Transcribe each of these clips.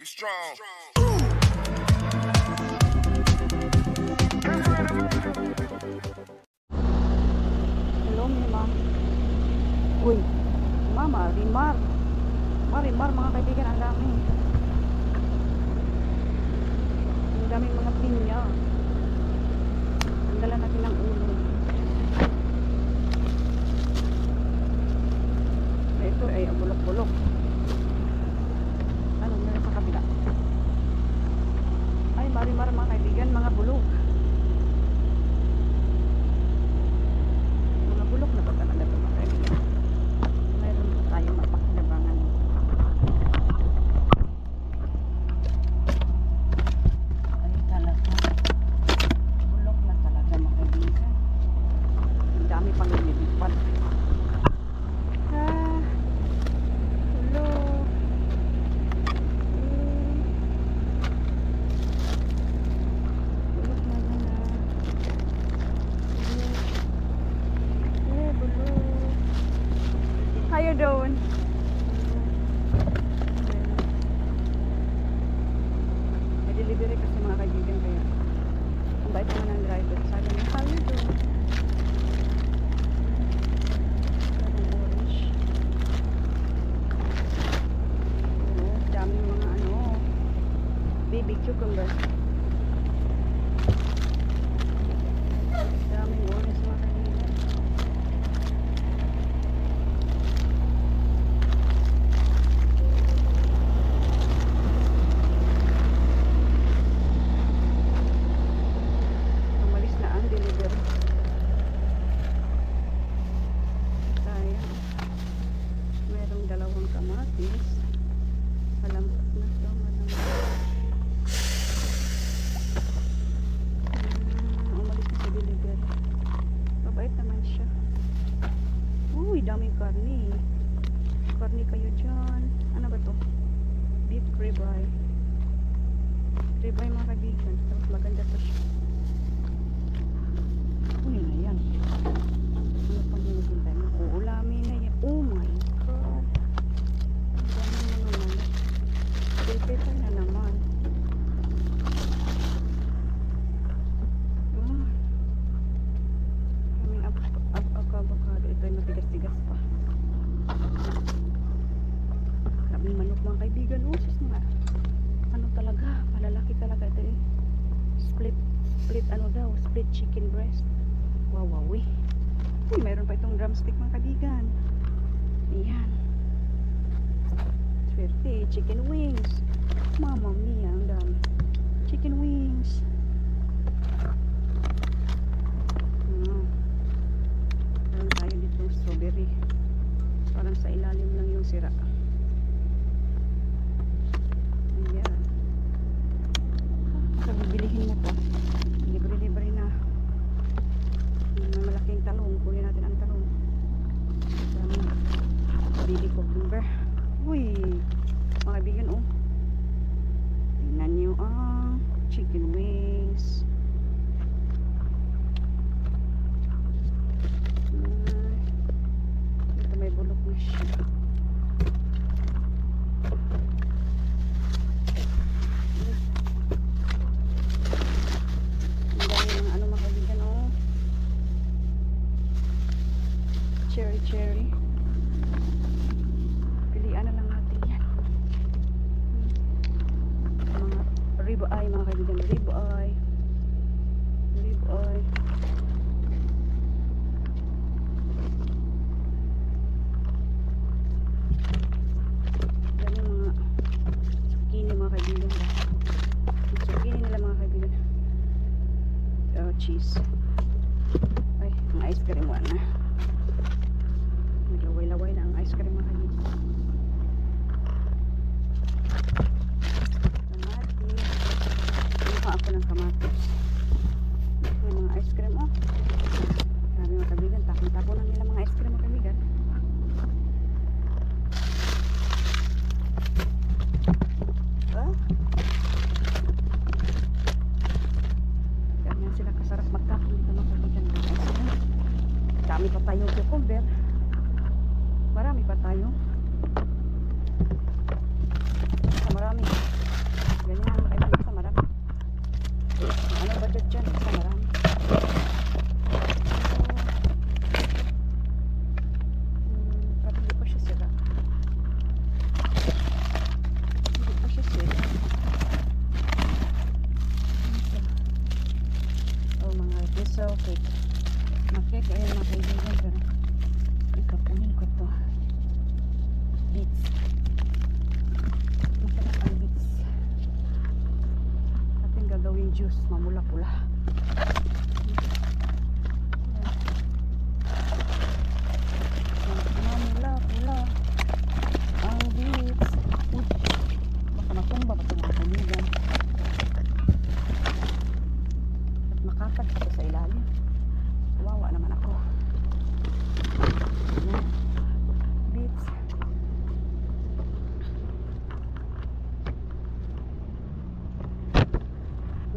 strong. Hello, Mima. Uy, Mama, Rimar. Marimar, mga kaibigan, ang dami. Ang daming mga pinya. Ang dala natin ng ulo. Ito ay ang bulok-bulok. Ano meron sa kabila? Ay, Marimar, mga kaibigan, mga bulok. Mga bulok na ba talaga ito, mga kaibigan? Meron pa tayo mapakinabangan. Ay, talaga. Bulok na talaga, mga kaibigan. Ang dami pang lumilipad. How you doing? May delivery kasi, mga kaibigan, kaya ang bait naman ng driver. Sabi niya, how you doing? Parang orange. Oo, daming mga baby cucumber. Daming orange, mga kaibigan. Daming karni. Karni kayo dyan. Ano ba to? Beef ribeye. Ribeye, mga kaibigan. Tapos maganda to siya. Uy na yan. Ano pang hinihintay mo? Uulamin na yan. Oh my God. Ganun na naman. Pilpita na naman. Avocado. Ito ay matigas-tigas pa. Maraming manok, mga kaibigan. Sus mga ano talaga, malalaki talaga ito eh. Split split chicken breast. Wow. Uy, mayroon pa itong drumstick, mga kaibigan. Ayan. Swerte, chicken wings. Mama mia, ang dami. Chicken wings. Strawberry. Parang sa ilalim lang yung sira. Ayan. So, bibilihin mo to. Libre-libre na. May malaking talong. Kunin natin ang talong. Baby cucumber. Uy! Mga kaibigan, oh. Tingnan nyo ang chicken wings. May bulok na siya. Ang dami mga mga kaibigan, oh. Cherry. Pilian na lang natin yan. Mga ribeye, mga kaibigan. Ribeye. Cheese. Ay, ang ice cream na. Laway-laway na ang ice cream, mga kaibigan. Kamatis. Mukha ako ng kamatis. May mga ice cream, oh. Marami, mga kaibigan. Tapon-tapon lang nila mga ice cream, mga kaibigan. Marami pa tayong cucumber. Marami pa tayo. Marami. juice, mamula-pula. Mamula-pula ang beach. Baka matumba pa itong kaibigan. At makakat pa ito sa ilalim. Kawawa naman ako. Beach.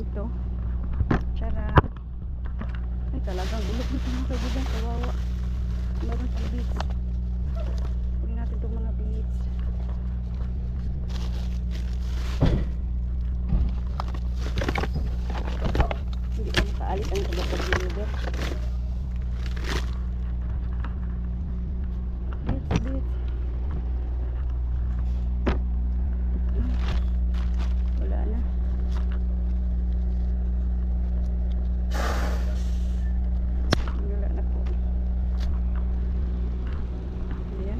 Ito. Tara. Ay talagang bulok nito mga kaibigan. Kawawa. Meron sa beach. Huwag natin itong mga beach. Hindi ko makaalis ang kabapag-deliver. Beach. Wala na. Wala na po. Ayan.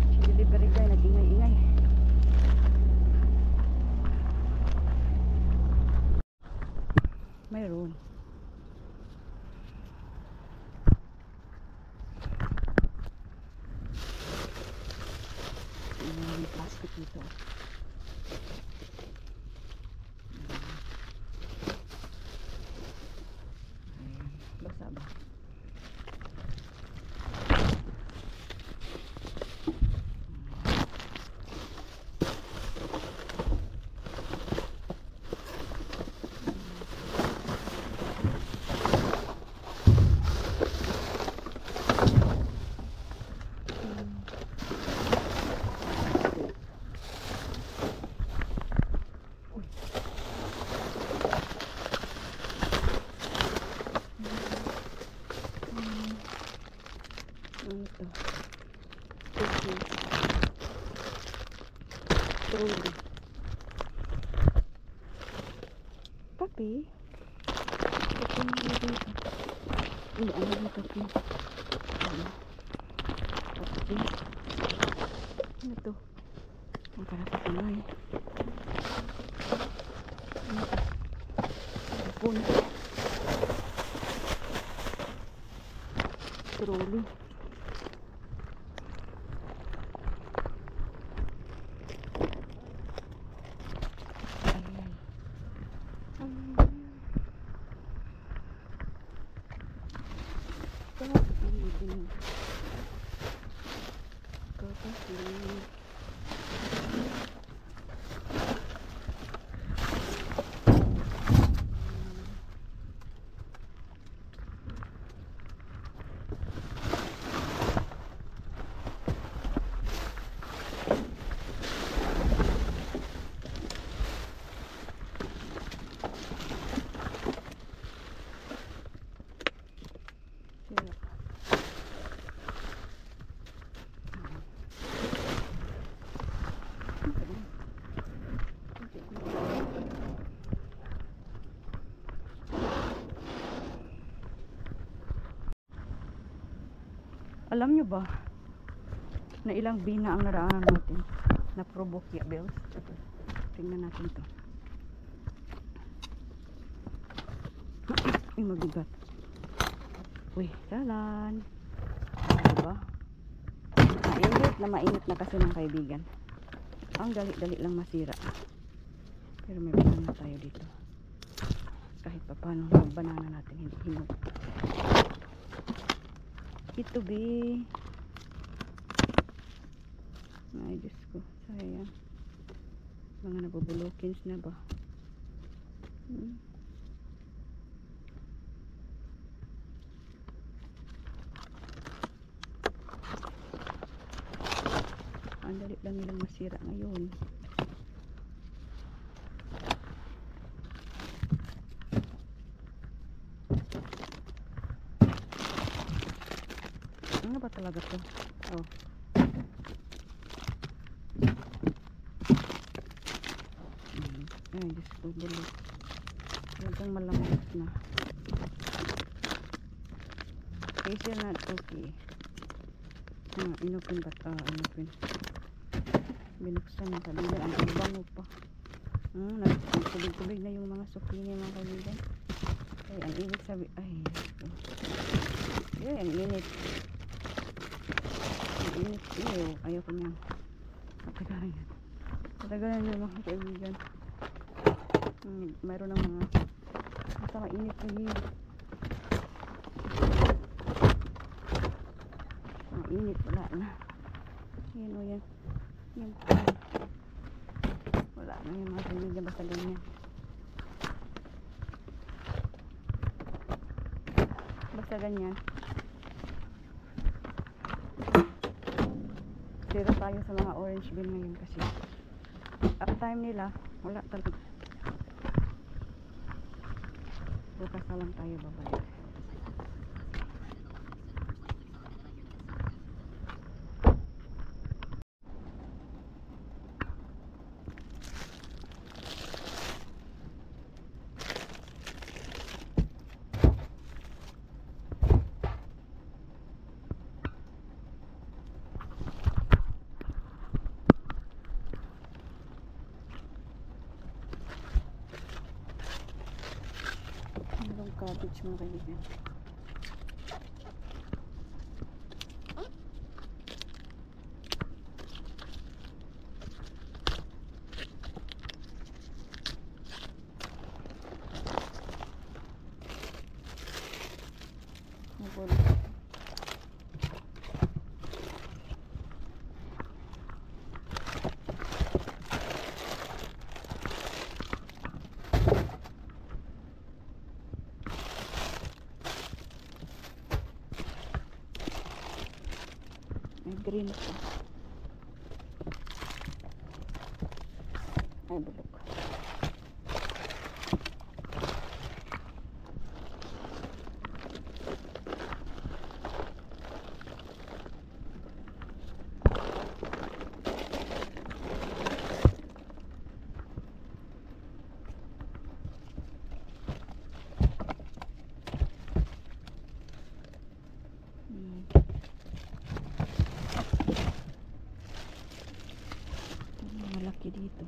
Si delivery guy nag-ingay-ingay. Mayroon. May plastic dito. Basa ba? Ito. Truly. Kape. Kape na dito. Hindi, ano yung kape? Kape. Ano to? Ang para sa Pinoy. Ano to? Kapon. Truly. Alam nyo ba na ilang bina ang naraan natin na Probokia bells? Tingnan natin to. Ay, mabigat. Uy, talan. Diba? Mainit na kasi ng kaibigan. Ang dali-dali lang masira. Pero may banana tayo dito. Kahit pa paano, yung banana natin hindi hinog. Ito be. Ay, Diyos ko. Sayang. Mga nabubulokins na ba? Ang dali lang nilang masira ngayon. Ano ba talaga to? Oh. Ay, Diyos ko, bulok. Talagang malambot na. Facial not okay. Inopen ba ito? Inopen. Binuksan na kanila. Ang bango pa. Nagtubig-tubig na yung mga zucchini mga kaibigan. Ay, ang ibig sabi, ay, ang init. Ang init, ayoko niyan. Katagalan niya mga kaibigan. Mayroon ng mga basta mainit na yun. Mainit, wala na. Yan o yan. Yan. Wala na yung mga kaibigan, basta ganyan. Basta ganyan. Zero tayo sa mga orange bean ngayon kasi uptime nila wala talaga. Bukas na lang tayo babalik. Cabbage mga kaibigan. May green pa. Ay, bulok. Malaki dito.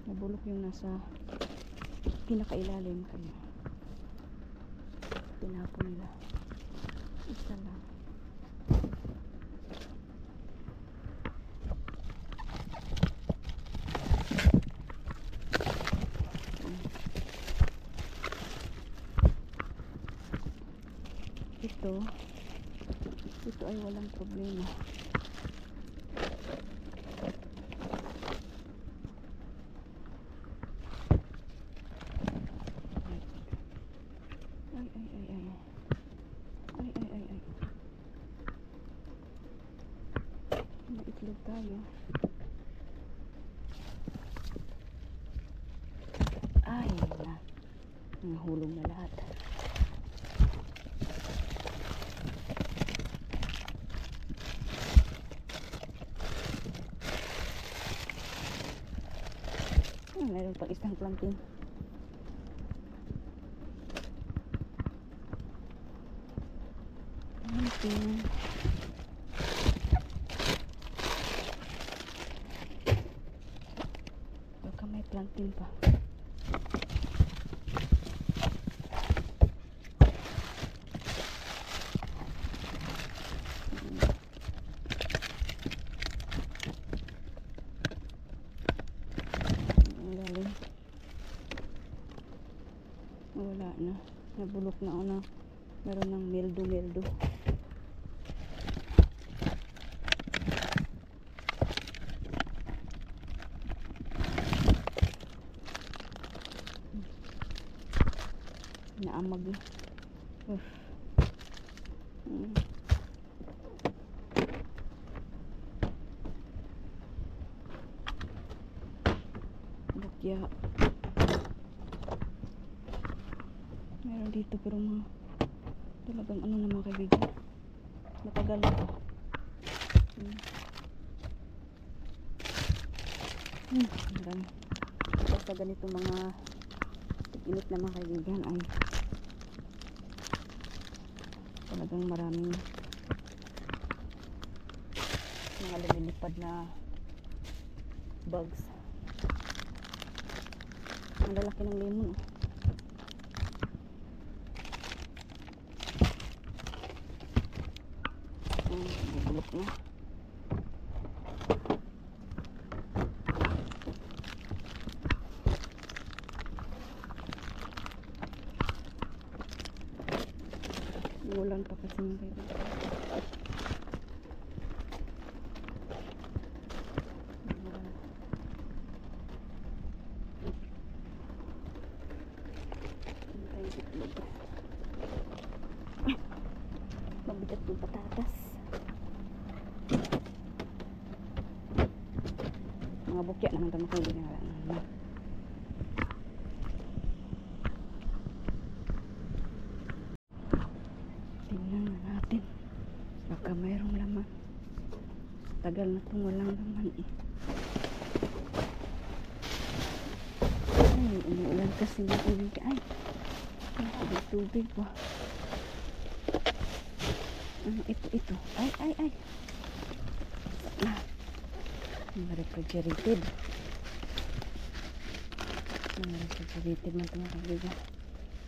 Nabulok yung nasa pinakailalim kaya tinapon nila. Isa lang. Ito ay walang problema. Ay. Maitlog tayo. Ay, nahulog na lahat. Meron pang isang planting. Baka may planting pa. Wala na, nabulok na una. Meron ng mildo. Naamag eh. Bakya. Meron dito pero mga talagang ano na mga kaibigan, matagal na ito. Basta ganito mga init na mga kaibigan ay Talagang maraming mga lumilipad na bugs. Ang lalaki ng lemon, oh. Bubulok na. Ulan pa kasi ng kayo. Mabigat yung patatas. Mga bukya naman ito makahuli na lang. Tingnan na natin. Baka mayroong laman. Tagal na itong walang laman eh. Ay, umuulan kasi ng tubig. Ay, tubig pa. Ano ito? Ay. Mga refrigerated. Mga refrigerated man ito mga kaibigan.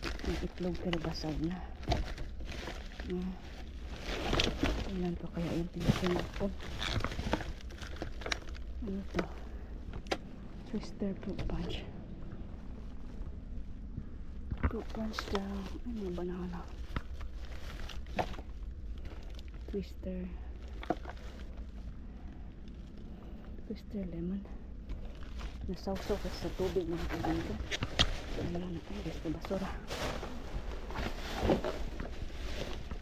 Ang itlog pero basag na. Ilan pa kaya yung tinitin ko? Ano ito? Twister fruit punch. Fruit punch daw. Ano banana? Twister lemon. Nasawsaw kasi sa tubig mga kaibigan. Ayan na. Ay, gusto basura.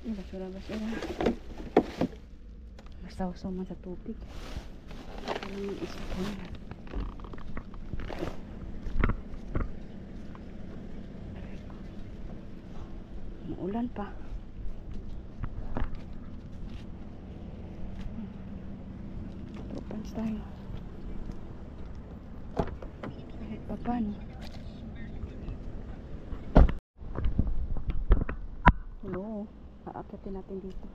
Basura. Nasawsaw man sa tubig. Ayan yung isa ko na. Maulan pa. Propans tayo. Kahit pa paano. Hello. Aakyatin natin dito.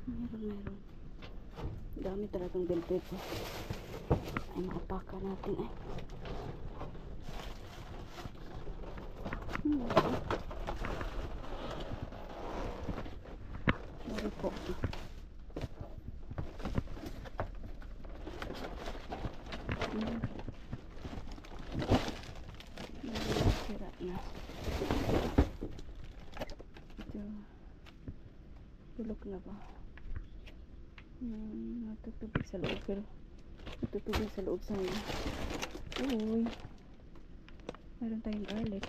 Meron. Dami talagang delpito. Ay, maapaka natin eh. Sorry po. Sira na. Ito. Tulog na ba? Natutubig sa loob pero natutubig sa loob sa nila. Uy, meron tayong garlic.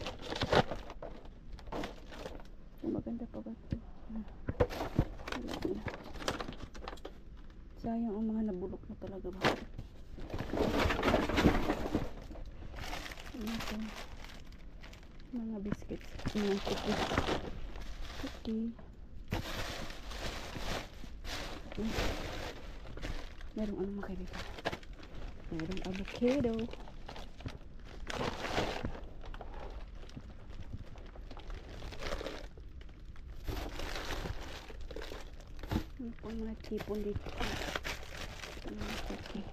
Maganda pa ba ito? Sayang ang mga nabulok na talaga ba? Ito, mga biscuits, mga cookie. Merong ano mga kaibigan? Merong avocado. Ano pang mga tipon dito? Ito mga cookie.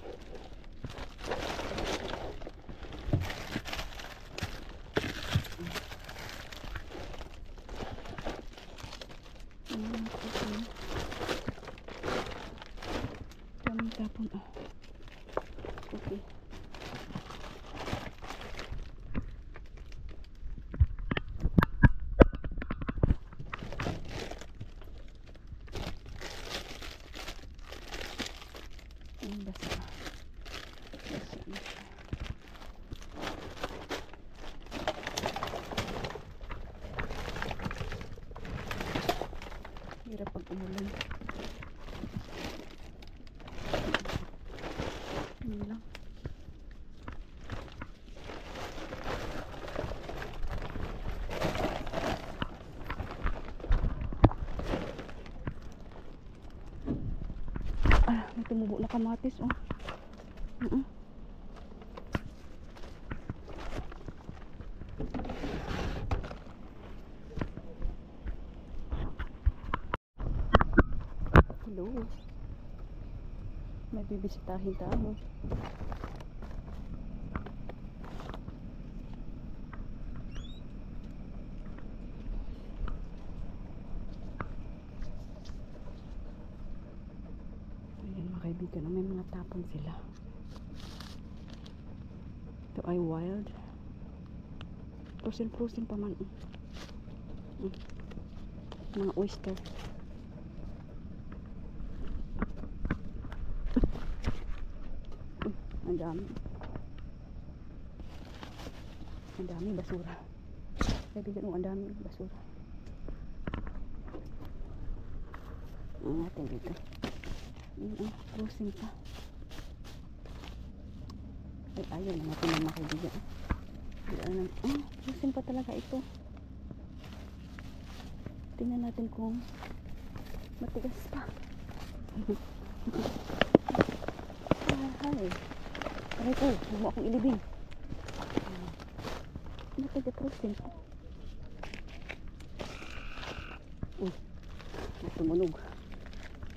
Tapon okay. Basta na siya. Hirap pag umulan. Lang. May tumubo na kamatis, oh. May bibisitahin tayo. Ayan mga kaibigan, may mga tapon sila. Ito ay wild. Frozen pa man. Mga oyster. Ang dami. Ang dami basura. Kaibigan mo, ang dami basura. Ang natin dito. Frozen pa. Ay, ayaw na natin ng mga kaibigan. Frozen pa talaga ito. Tingnan natin kung matigas pa. Ay. Aray ko, huwag mo akong ilibing. Matigas frozen pa. Uy, tumunog.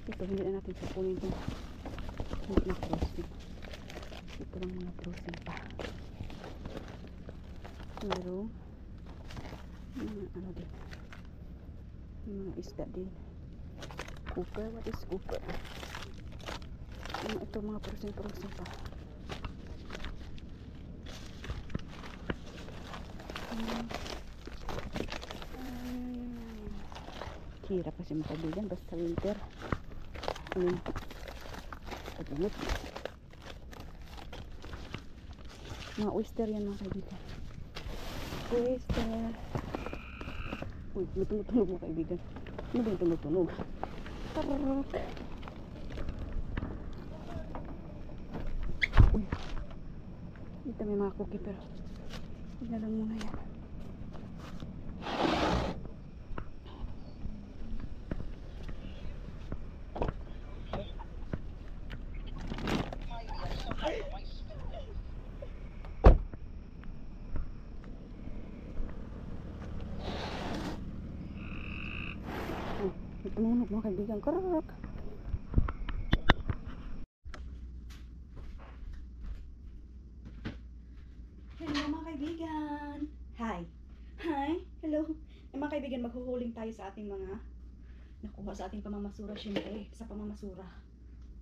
Ito, hindi na natin sapunin ito. Hindi na frozen. Ito lang mga frozen pa. Pero ano din, mga isda din. Cooper, what is cooper? Ito mga frozen pa. Hirap kasi makabigan basta winter. Pag-init. Mga oyster yan mga kaibigan. Oyster. Uy, tunog mga kaibigan. Ano ba yung tunog? Tarak. Uy. Dito may mga cookie pero hindi na lang muna yan. Tumunog mga kaibigan. Karak. Hello mga kaibigan. Hi. Hello. Mga kaibigan, maghuhuling tayo sa ating mga nakuha sa ating pamamasura. Siyempre, sa pamamasura.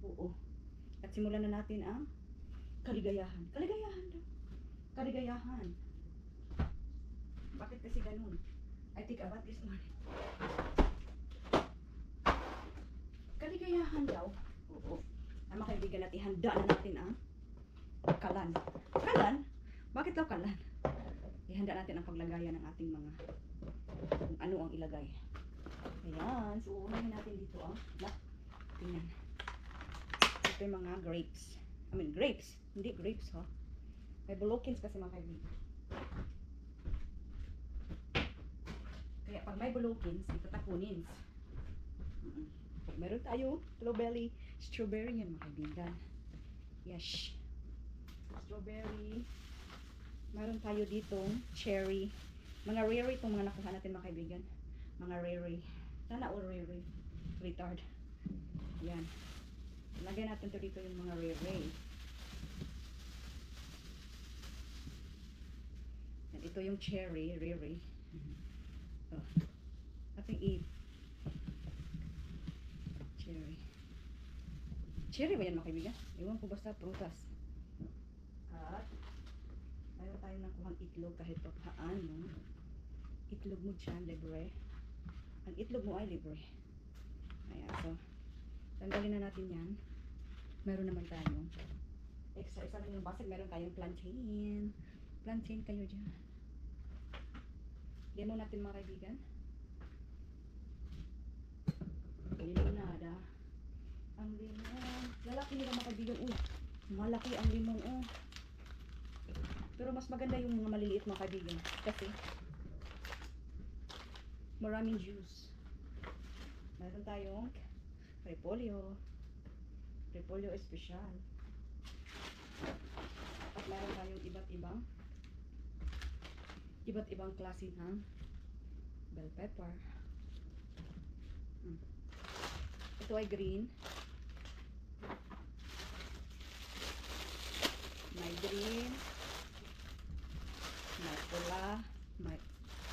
Oo. At simulan na natin ang kaligayahan. Kaligayahan. Bakit kasi ganun? I think about this morning. Kaligayahan daw. Oo. Ang mga kaibigan natin, handa na natin ang kalan. Kalan? Bakit daw kalan? Ihanda natin ang paglagayan ng ating mga kung ano ang ilagay. Ayan. So, unahin natin dito ang tingnan. Ito yung mga grapes. Grapes. Hindi grapes, ha? May bulokins kasi mga kaibigan. Kaya pag may bulokins, ito tapunins. Meron tayo strawberry yan mga kaibigan. Yes. Strawberry. Meron tayo ditong cherry. Mga rare itong mga nakuha natin mga kaibigan. Mga rare. Sana all rare. Retard. Yan. Lagyan natin to dito yung mga rare. Yan, ito yung cherry. Rare. Ating cherry ba yan mga kaibigan? Iwan ko basta prutas. At mayroon tayong nakuhang itlog kahit pa paano. Itlog mo dyan, libre. Ang itlog mo ay libre. Ayan, so tanggalin na natin yan. Meron naman tayong extra lang yung basag. Meron tayong plantain. Plantain kayo dyan. Demo natin mga kaibigan. Limonada. Ang limon. Lalaki nila mga kaibigan. Uy, malaki ang limon. Pero mas maganda yung mga maliliit mga kaibigan. Kasi maraming juice. Meron tayong repolyo. Repolyo espesyal. At meron tayong iba't ibang klase ng bell pepper. Ito ay green.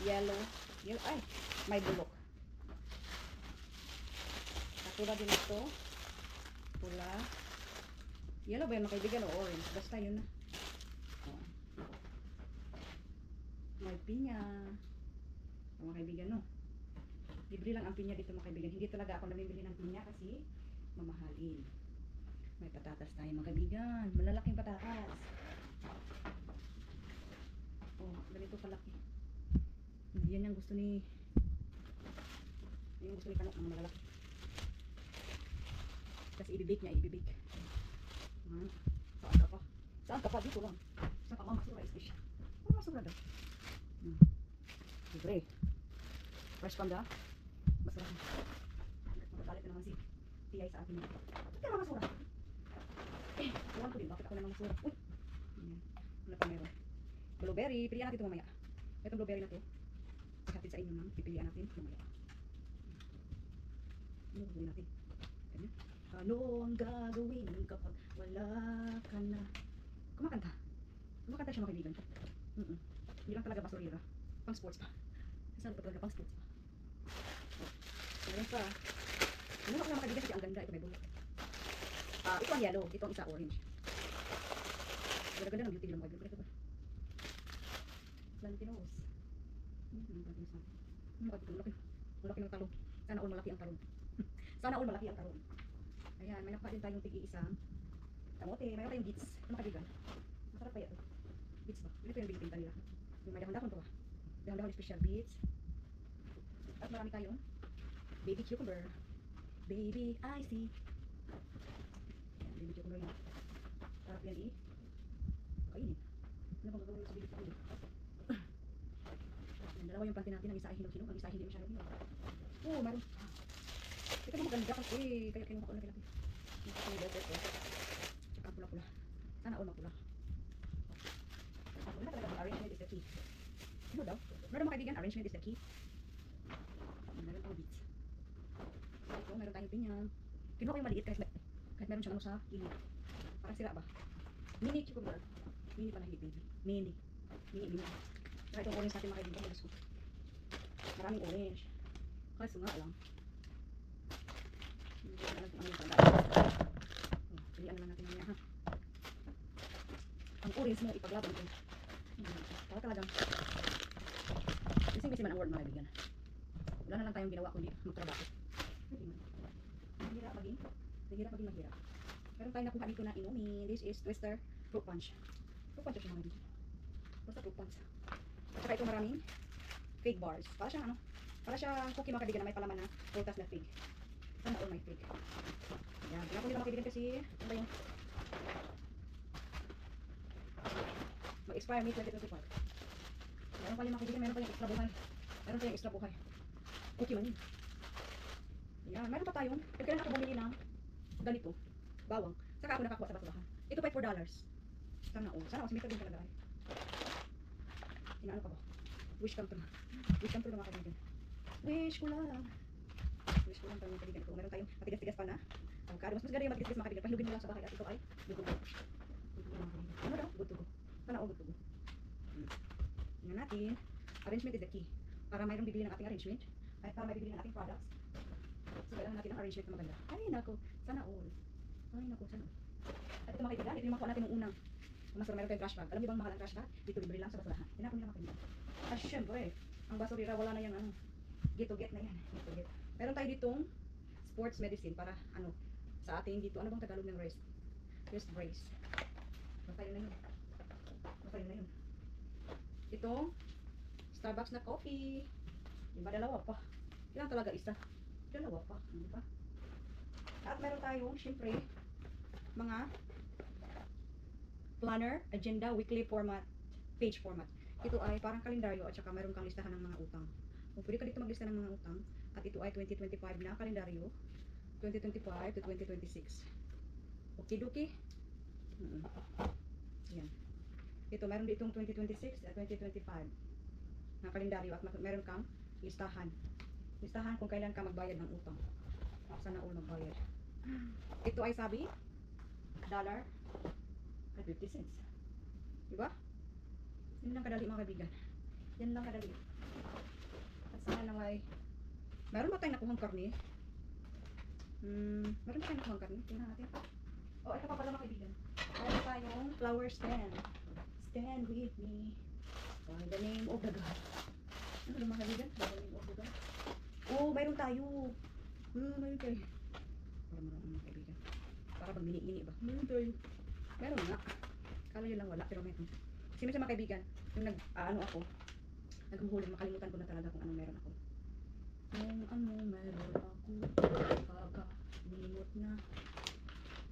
Yellow. Yellow. Ay, may bulok. Katulad din ito. Pula. Yellow ba yun mga kaibigan o orange? Basta yun na. Oh. May pinya. Mga kaibigan, no? Libre lang ang pinya dito mga kaibigan. Hindi talaga ako namimili ng pinya kasi mamahalin. May patatas tayo mga kaibigan. Malalaking patatas. Oh, ganito kalaki. Yan yung gusto ni Kanok ng malalaki. Kasi ibibake niya, ibibake. Saan ka pa? Saan ka pa? Dito lang. Saan ka mamasura special? Ano masura daw? Libre. Fresh from the masura. Magagalit na naman si Tiyay sa akin. Bakit ka mamasura? Iwan ko din. Bakit ako na mamasura? Uy! Wala pa meron. Blueberry. Pilihan natin ito mamaya. Itong blueberry na ito. Ihatid sa inyo nang pipilihan natin mamaya. Ano gagawin natin? Ganyan. Ano ang gagawin kapag wala ka na? Kumakanta. Kumakanta siya mga kaibigan. Hindi lang talaga basurira. Pang sports pa. Saan pa talaga pang sports pa? Meron pa. Ano ako na mga kaibigan kasi ang ganda. Ito may bulok. Ito ang yellow. Ito ang isa orange. Ganda-ganda ng beauty lang mga kaibigan. Ito ba? Plantinos. Ang laki ng talong. Sana all malaki ang talong. Sana all malaki ang talong. Ayan, may nakuha din tayong tig-iisang kamote. Mayroon tayong beets. Ano kaibigan? Masarap pa ito. Beets ba? Ito yung binipinta nila. Yung may dahon-dahon to ba? Dahon-dahon special beets. At marami tayong baby cucumber. Baby icy. Ayan, baby cucumber yan. Sarap yan kainin. Ano bang gagawin sa baby cucumber? Dalawa yung plantin natin, ang isa ay hinog-hinog, ang isa ay hindi masyadong hinog. Oh, mayroon. Ito na maganda kasi, kaya kinuha ko na laki-laki. Ito. Tsaka ang pula-pula. Sana all mapula. Pula talaga, arrangement is the key. Ano daw? Meron mga kaibigan, arrangement is the key. Meron pang beets. Ito, meron tayong pinya. Kinuha ko yung maliit kahit meron siyang ano sa kilid. Parang sira ba? Mini cucumber. Mini pala, hindi baby. Mini. Saka itong orange natin mga kaibigan. Maraming orange. Kaso nga lang. Hindi ko alam kung ano yung pagdaan. Pilihan naman natin mamaya ha. Ang orange mo ipaglaban ko. Para talagang busy man ang word mga kaibigan. Wala na lang tayong ginawa kundi magtrabaho. Mahirap maging mahirap. Meron tayong nakuha dito na inumin. This is Twister Fruit Punch. Fruit Punch siya mga kaibigan. Basta Fruit Punch. At saka ito maraming fig bars. Para siya cookie mga kaibigan na may palaman na prutas na fig. Sana all may fig. Yan. Pinapon nila mga kaibigan kasi ano ba yung mag-expire May 2025. Meron pa yung mga kaibigan, meron pa yung extra buhay. Cookie man yun. Yan. Meron pa tayong, kailan ako bumili ng ganito, bawang. Saka ako nakakuha sa basurahan. Ito pa $4. Sana all. Sana all. Simita din talaga ay. Inaano pa ba? Wish come true. Wish come true na mga kaibigan. Wish ko lang pa mga kaibigan. Kung meron tayong matigas-tigas pa na avocado. Mas maganda yung matigas-tigas mga kaibigan. Pahilugin mo lang sa bahay at ito ay good to go. Ano daw? Good to go. Sana all good to go. Tingnan natin. Arrangement is the key. Para mayroong bibili ng ating arrangement. Ay, para may bibili ng ating products. So, kailangan natin ang arrangement na maganda. Ay, nako. Sana all. At ito mga kaibigan. Ito yung makuha natin ng unang. Mas meron tayong trash bag. Alam niyo bang mahal ang trash bag? Dito libre lang sa basurahan. Tinapon nila mga kaibigan. At syempre, ang basurira wala na yung ano, get to get na yan. Get to get. Meron tayo ditong sports medicine para ano, sa ating dito. Ano bang Tagalog ng rest? Wrist brace. Basta yun na yun. Itong Starbucks na coffee. Diba dalawa pa? Ilang talaga isa? Dalawa pa. Diba? At meron tayong, syempre, mga planner, agenda, weekly format, page format. Ito ay parang kalendaryo at saka mayroon kang listahan ng mga utang. Kung pwede ka dito maglista ng mga utang at ito ay 2025 na kalendaryo, 2025 to 2026. Okay. Yan. Ito, mayroon ditong 2026 at 2025 na kalendaryo at mayroon kang listahan. Listahan kung kailan ka magbayad ng utang. Sana all magbayad. Ito ay sabi, dollar at 50 cents. Diba? Yan lang kadali mga kaibigan. Yan lang kadali. Sana may... Meron ba tayong nakuhang karne? Meron ba tayong nakuhang karne? Tingnan natin. Oh, ito pa pala mga kaibigan. Meron tayong flower stand. Stand with me. By the name of the God. Ano ba mga kaibigan? By the name of the God. Oh, mayroon tayo. Mayroon tayo. Para marami mga kaibigan. Para pag mini-mini ba? Mayroon tayo. Meron nga. Kala nyo lang wala, pero meron. Kasi minsan mga kaibigan, yung ano ako, naghuhuli, makalimutan ko na talaga kung anong meron ako. Kung ano meron ako, kakalimot na.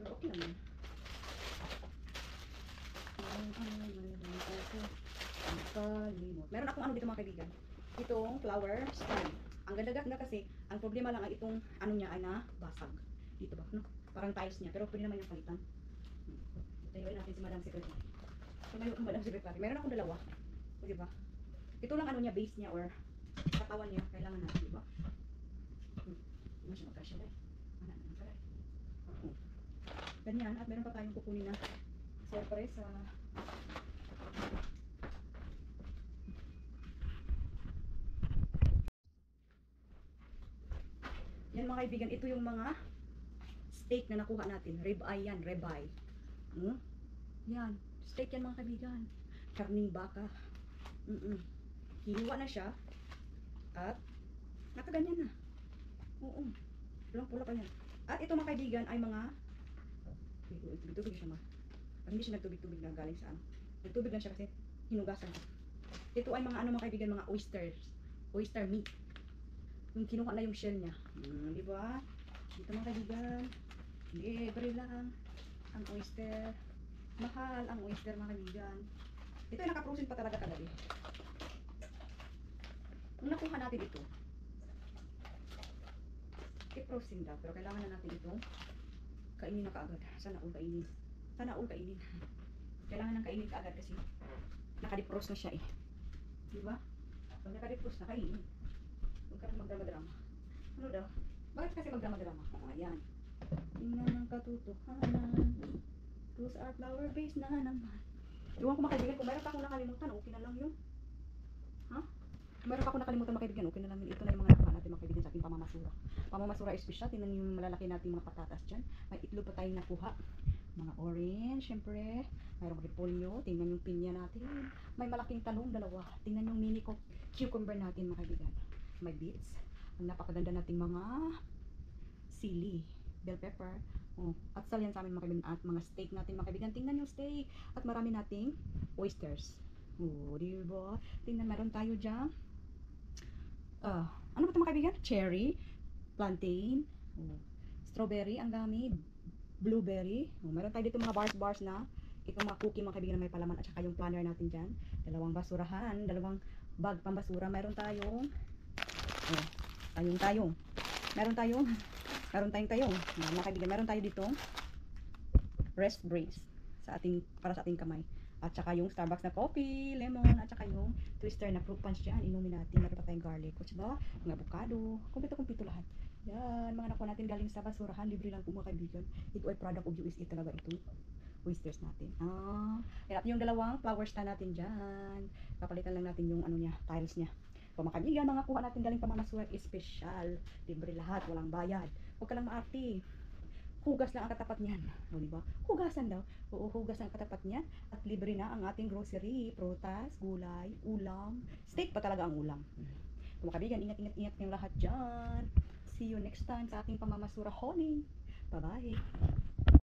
Pero okay naman. Kung ano meron ako, kakalimot. Meron akong ano dito mga kaibigan. Itong flower stand. Ang ganda-ganda kasi, ang problema lang ay itong ano niya ay nabasag. Dito ba? No? Parang tiles niya, pero pwede naman yung palitan. Tayuin natin si Madam Secretary. Tumayo ang Madam Secretary. Meron akong dalawa. O diba? Ito lang ano niya, base niya or katawan niya. Kailangan natin, diba? Hindi siya magkasya dahil. Ganyan. At meron pa tayong kukunin na sorpresa. Yan mga kaibigan. Ito yung mga steak na nakuha natin. Ribeye yan. Ribeye. Yan. Steak yan mga kaibigan. Karning baka. Hinuwa na siya. At nakaganyan na. Oo. Pulang-pula pa yan. At ito mga kaibigan ay mga tubig-tubig siya hindi siya nagtubig-tubig na galing sa ano. Nagtubig lang siya kasi hinugasan ko. Ito ay mga ano mga kaibigan, mga oysters. Oyster meat. Yung kinuha na yung shell niya. Di ba? Dito mga kaibigan. Libre lang ang oyster. Mahal ang oyster mga kaibigan. Ito ay nakaprosin pa talaga kagabi. Kung nakuha natin ito, i-frozen daw. Pero kailangan na natin itong kainin na kaagad. Sana all kainin. Sana all kainin. Kailangan nang kainin kaagad kasi naka-defrost na siya eh. Diba? Pag naka-defrost na, kainin. Huwag ka rin magdrama-drama. Ano daw? Bakit kasi magdrama-drama? Ayan. Tingnan ng katotohanan. Those are flower base na naman. Iwan ko makaibigan. Kung mayroon pa akong nakalimutan, okay na lang yun. Ha? Meron pa ako nakalimutan mga kaibigan, okay na lang yun. Ito na yung mga nakuha natin mga kaibigan sa ating pamamasura. Pamamasura is special. Tingnan yung malalaki natin mga patatas dyan. May itlog pa tayong nakuha. Mga orange, syempre. Mayroong repolyo. Tingnan yung pinya natin. May malaking talong, dalawa. Tingnan yung mini cucumber natin mga kaibigan. May beets. Ang napakaganda nating mga sili. Bell pepper. At sal yan sa amin mga kaibigan. At mga steak natin mga kaibigan. Tingnan yung steak. At marami nating oysters. Diba? Tingnan, meron tayo dyan. Ano ba ito mga kaibigan? Cherry, plantain, strawberry, ang dami, blueberry. Meron tayo dito mga bars na itong mga cookie mga kaibigan na may palaman at saka yung planner natin dyan. Dalawang basurahan, dalawang bag pambasura. Meron tayong meron tayong mga kaibigan, meron tayo dito rest brace para sa ating kamay. At saka yung Starbucks na coffee, lemon, at saka yung twister na fruit punch dyan, inumin natin. Meron pa tayong garlic, o diba? Mga avocado, kumpito lahat. Yan, mga nakuha natin galing sa basurahan, libre lang po mga kaibigan. Ito ay product of USA talaga itong oysters natin. At yung dalawang flower stand natin dyan. Papalitan lang natin yung ano niya, tiles niya. So mga kaibigan, mga kuha natin galing pamamasura is special. Libre lahat, walang bayad. Huwag ka lang maarte. Hugas lang ang katapat niyan. O, diba? Hugasan daw. Oo, hugas ang katapat niyan. At libre na ang ating grocery. Prutas, gulay, ulam. Steak pa talaga ang ulam. Mga kaibigan, ingat kayong lahat dyan. See you next time sa ating pamamasura hauling. Bye-bye.